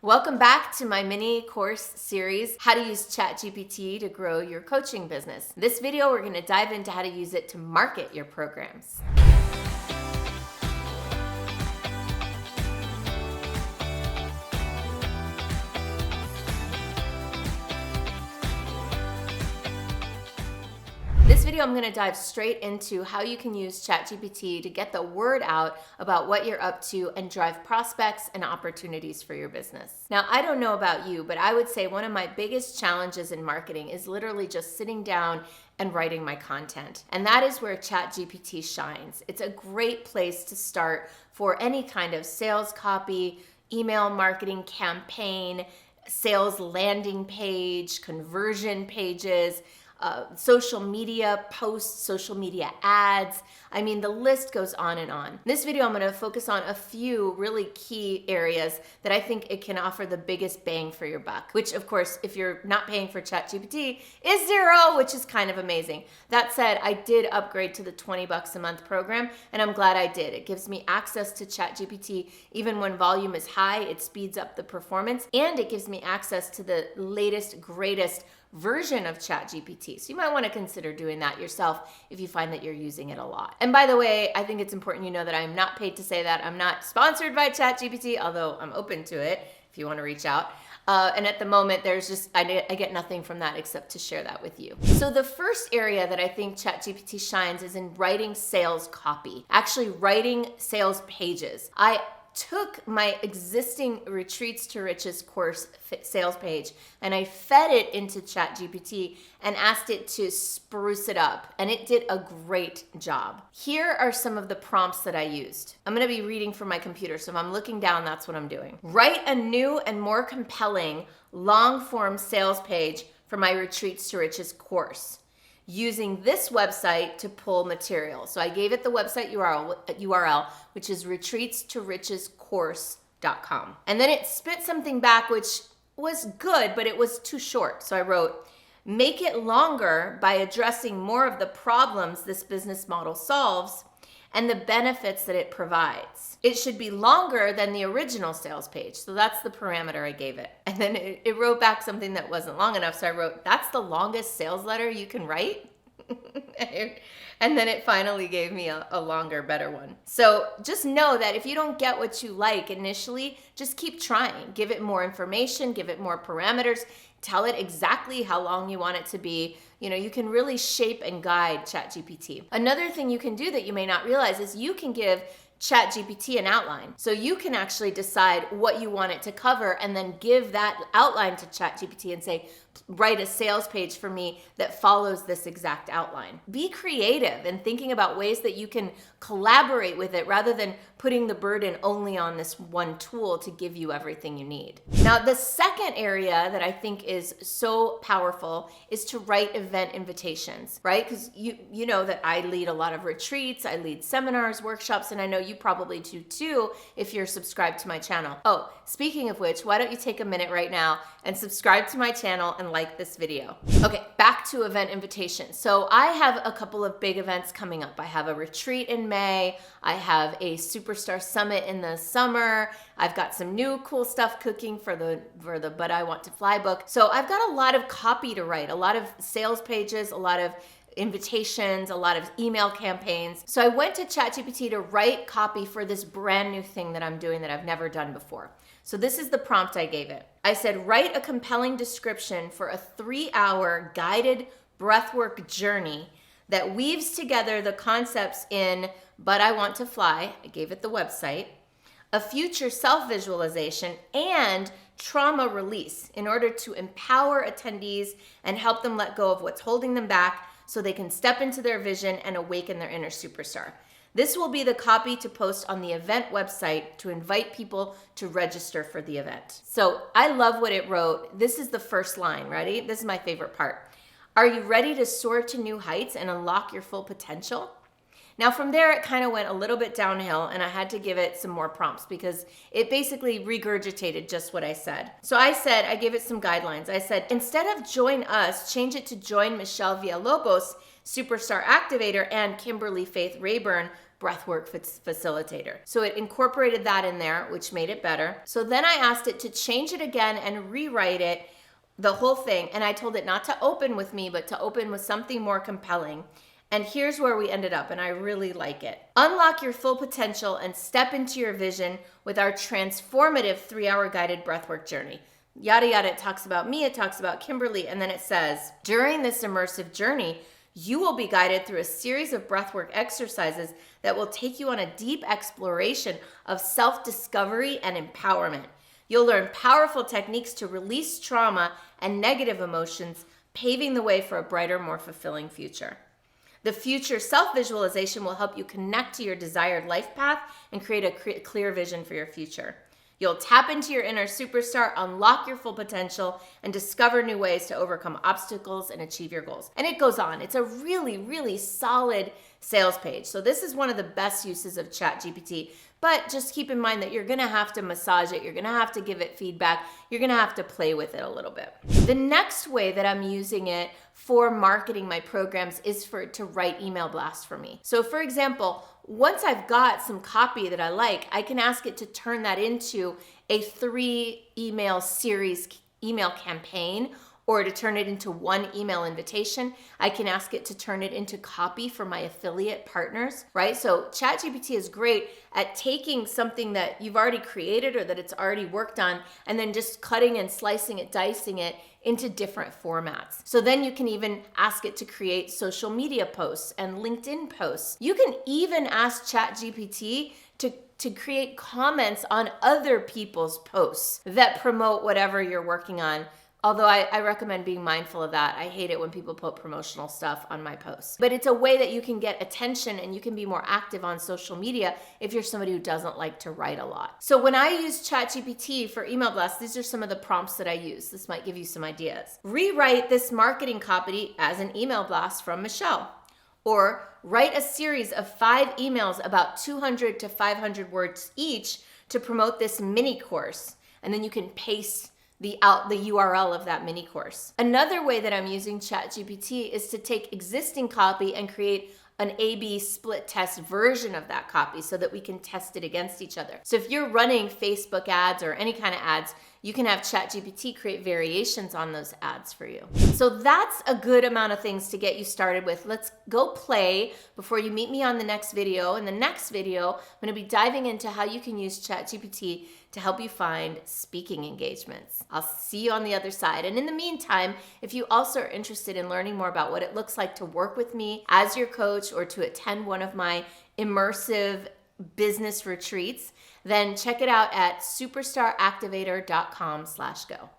Welcome back to my mini course series, How to Use ChatGPT to Grow Your Coaching Business. In this video, we're going to dive into how to use it to market your programs. This video, I'm going to dive straight into how you can use ChatGPT to get the word out about what you're up to and drive prospects and opportunities for your business. Now, I don't know about you, but I would say one of my biggest challenges in marketing is literally just sitting down and writing my content. And that is where ChatGPT shines. It's a great place to start for any kind of sales copy, email marketing campaign, sales landing page, conversion pages, social media posts, social media ads. I mean, the list goes on and on. In this video, I'm going to focus on a few really key areas that I think it can offer the biggest bang for your buck, which of course, if you're not paying for ChatGPT, is zero, which is kind of amazing. That said, I did upgrade to the $20 a month program, and I'm glad I did. It gives me access to ChatGPT even when volume is high. It speeds up the performance, and it gives me access to the latest, greatest version of ChatGPT. So you might want to consider doing that yourself if you find that you're using it a lot. And by the way, I think it's important you know that I'm not paid to say that. I'm not sponsored by ChatGPT, although I'm open to it if you want to reach out. And at the moment, there's just, I get nothing from that except to share that with you. So the first area that I think ChatGPT shines is in writing sales copy, actually writing sales pages. I took my existing Retreats to Riches course sales page and I fed it into ChatGPT and asked it to spruce it up, and it did a great job. Here are some of the prompts that I used. I'm going to be reading from my computer, so if I'm looking down, that's what I'm doing. Write a new and more compelling long-form sales page for my Retreats to Riches course, using this website to pull material. So I gave it the website URL, which is retreatstoRichesCourse.com. And then it spit something back, which was good, but it was too short. So I wrote, make it longer by addressing more of the problems this business model solves and the benefits that it provides. It should be longer than the original sales page. So that's the parameter I gave it. And then it wrote back something that wasn't long enough. So I wrote, that's the longest sales letter you can write? And then it finally gave me a longer, better one. So just know that if you don't get what you like initially, just keep trying. Give it more information, give it more parameters, tell it exactly how long you want it to be. You know, you can really shape and guide ChatGPT. Another thing you can do that you may not realize is you can give ChatGPT an outline. So you can actually decide what you want it to cover and then give that outline to ChatGPT and say, write a sales page for me that follows this exact outline. Be creative in thinking about ways that you can collaborate with it rather than putting the burden only on this one tool to give you everything you need. Now, the second area that I think is so powerful is to write event invitations, right? Because you know that I lead a lot of retreats, I lead seminars, workshops, and I know you probably do too if you're subscribed to my channel. Oh, speaking of which, why don't you take a minute right now and subscribe to my channel and like this video. Okay, back to event invitations. So I have a couple of big events coming up. I have a retreat in May. I have a Superstar Summit in the summer. I've got some new cool stuff cooking for the But I Want to Fly book. So I've got a lot of copy to write, a lot of sales pages, a lot of invitations, a lot of email campaigns. So I went to ChatGPT to write copy for this brand new thing that I'm doing that I've never done before. So this is the prompt I gave it. I said, write a compelling description for a 3-hour guided breathwork journey that weaves together the concepts in But I Want to Fly, I gave it the website, a future self-visualization, and trauma release in order to empower attendees and help them let go of what's holding them back so they can step into their vision and awaken their inner superstar. This will be the copy to post on the event website to invite people to register for the event. So I love what it wrote. This is the first line, ready? This is my favorite part. Are you ready to soar to new heights and unlock your full potential? Now from there, it kind of went a little bit downhill and I had to give it some more prompts because it basically regurgitated just what I said. So I gave it some guidelines. I said, instead of join us, change it to join Michelle Villalobos, Superstar Activator, and Kimberly Faith Rayburn, breathwork facilitator. So it incorporated that in there, which made it better. So then I asked it to change it again and rewrite it, the whole thing. And I told it not to open with me, but to open with something more compelling. And here's where we ended up, and I really like it. Unlock your full potential and step into your vision with our transformative 3-hour guided breathwork journey. Yada, yada, it talks about me, it talks about Kimberly, and then it says, during this immersive journey, you will be guided through a series of breathwork exercises that will take you on a deep exploration of self-discovery and empowerment. You'll learn powerful techniques to release trauma and negative emotions, paving the way for a brighter, more fulfilling future. The future self-visualization will help you connect to your desired life path and create a clear vision for your future. You'll tap into your inner superstar, unlock your full potential, and discover new ways to overcome obstacles and achieve your goals. And it goes on. It's a really, really solid sales page. So this is one of the best uses of ChatGPT. But just keep in mind that you're going to have to massage it. You're going to have to give it feedback. You're going to have to play with it a little bit. The next way that I'm using it for marketing my programs is for it to write email blasts for me. So for example, once I've got some copy that I like, I can ask it to turn that into a 3-email series email campaign, or to turn it into one email invitation. I can ask it to turn it into copy for my affiliate partners, right? So ChatGPT is great at taking something that you've already created or that it's already worked on, and then just cutting and slicing it, dicing it into different formats. So then you can even ask it to create social media posts and LinkedIn posts. You can even ask ChatGPT to create comments on other people's posts that promote whatever you're working on. Although I recommend being mindful of that. I hate it when people put promotional stuff on my posts. But it's a way that you can get attention and you can be more active on social media if you're somebody who doesn't like to write a lot. So when I use ChatGPT for email blasts, these are some of the prompts that I use. This might give you some ideas. Rewrite this marketing copy as an email blast from Michelle. Or write a series of 5 emails about 200 to 500 words each to promote this mini course. And then you can paste the URL of that mini course. Another way that I'm using ChatGPT is to take existing copy and create an A/B split test version of that copy so that we can test it against each other. So if you're running Facebook ads or any kind of ads, you can have ChatGPT create variations on those ads for you. So that's a good amount of things to get you started with. Let's go play before you meet me on the next video. In the next video, I'm going to be diving into how you can use ChatGPT to help you find speaking engagements. I'll see you on the other side. And in the meantime, if you also are interested in learning more about what it looks like to work with me as your coach or to attend one of my immersive business retreats, then check it out at superstaractivator.com/go.